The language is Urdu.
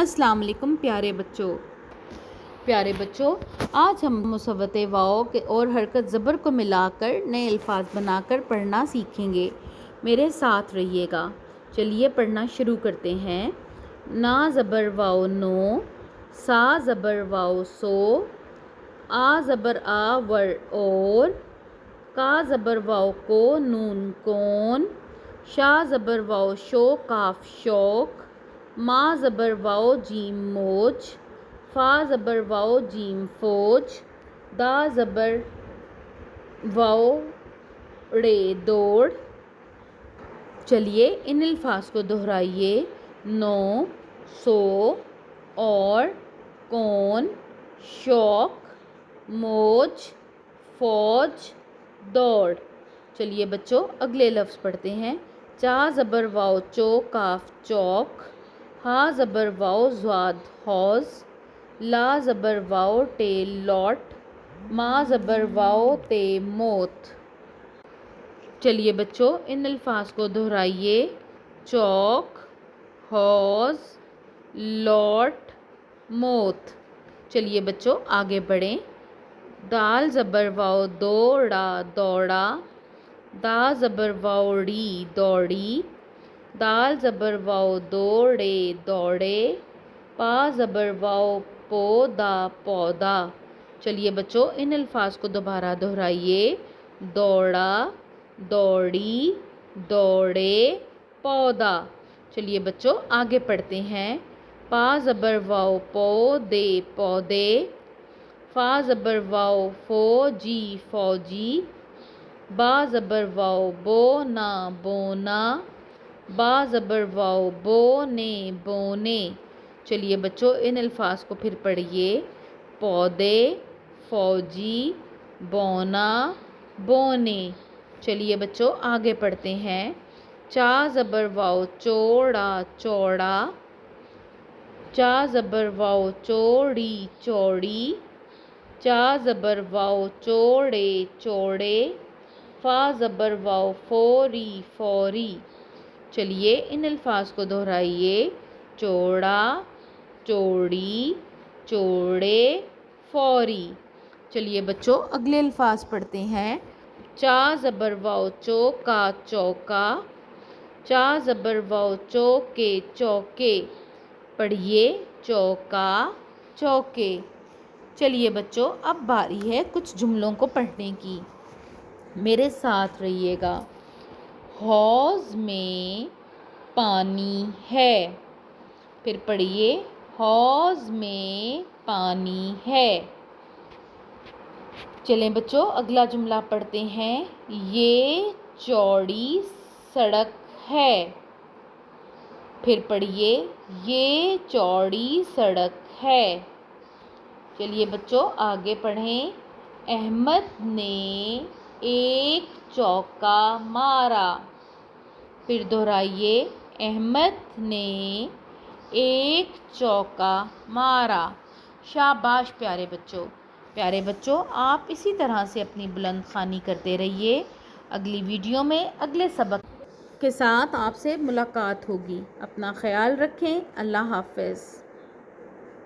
السلام علیکم پیارے بچوں، آج ہم مصوت واو اور حرکت زبر کو ملا کر نئے الفاظ بنا کر پڑھنا سیکھیں گے۔ میرے ساتھ رہیے گا۔ چلیے پڑھنا شروع کرتے ہیں۔ نا زبر واو نو، سا زبر واو سو، آ زبر آ ور اور، کا زبر واو کو نون کون، شا زبر واو شو کاف شوق، ما زبر واو جیم موج، فا زبر واو جیم فوج، دا زبر واو ڑے دوڑ۔ چلیے ان الفاظ کو دہرائیے۔ نو، سو، اور، کون، شوق، موج، فوج، دوڑ۔ چلیے بچوں اگلے لفظ پڑھتے ہیں۔ چا زبر واو چو کاف چوک، ہا زبر واو زواد حوض، لا زبر واو ٹے لوٹ، ما زبر واو تے موت۔ چلیے بچوں ان الفاظ کو دہرائیے۔ چوک، حوض، لوٹ، موت۔ چلیے بچوں آگے بڑھیں۔ دال زبر واو دوڑا دوڑا، دا زبر واو ڑی دوڑی، دال زبر واو دوڑے دوڑے، پا زبر واو پودا پودا۔ چلیے بچوں ان الفاظ کو دوبارہ دہرائیے۔ دوڑا، دوڑی، دوڑے، پودا۔ چلیے بچوں آگے پڑھتے ہیں۔ پا زبر واو پودے پودے، فا زبر واو فوجی فوجی، با زبر واو بونا بونا، با زبر واو بونے بونے۔ چلیے بچوں ان الفاظ کو پھر پڑھیے۔ پودے، فوجی، بونا، بونے۔ چلیے بچوں آگے پڑھتے ہیں۔ چا زبر واو چوڑا چوڑا، چا زبر واو چوڑی چوڑی، چا زبر واو چوڑے چوڑے، فا زبر واو فوری فوری۔ چلیے ان الفاظ کو دہرائیے۔ چوڑا، چوڑی، چوڑے، فوری۔ چلیے بچوں اگلے الفاظ پڑھتے ہیں۔ چا زبر واو چوکا چوکا، چا زبر واو چوکے چوکے۔ پڑھیے چوکا چوکے۔ چلیے بچوں اب باری ہے کچھ جملوں کو پڑھنے کی۔ میرے ساتھ رہیے گا۔ حوض میں پانی ہے۔ پھر پڑھیے حوض میں پانی ہے۔ چلیں بچوں اگلا جملہ پڑھتے ہیں۔ یہ چوڑی سڑک ہے۔ پھر پڑھیے یہ چوڑی سڑک ہے۔ چلیے بچوں آگے پڑھیں۔ احمد نے ایک چوکا مارا۔ پھر دہرائیے۔ احمد نے ایک چوکا مارا۔ شاباش پیارے بچوں آپ اسی طرح سے اپنی بلند خوانی کرتے رہیے۔ اگلی ویڈیو میں اگلے سبق کے ساتھ آپ سے ملاقات ہوگی۔ اپنا خیال رکھیں۔ اللہ حافظ۔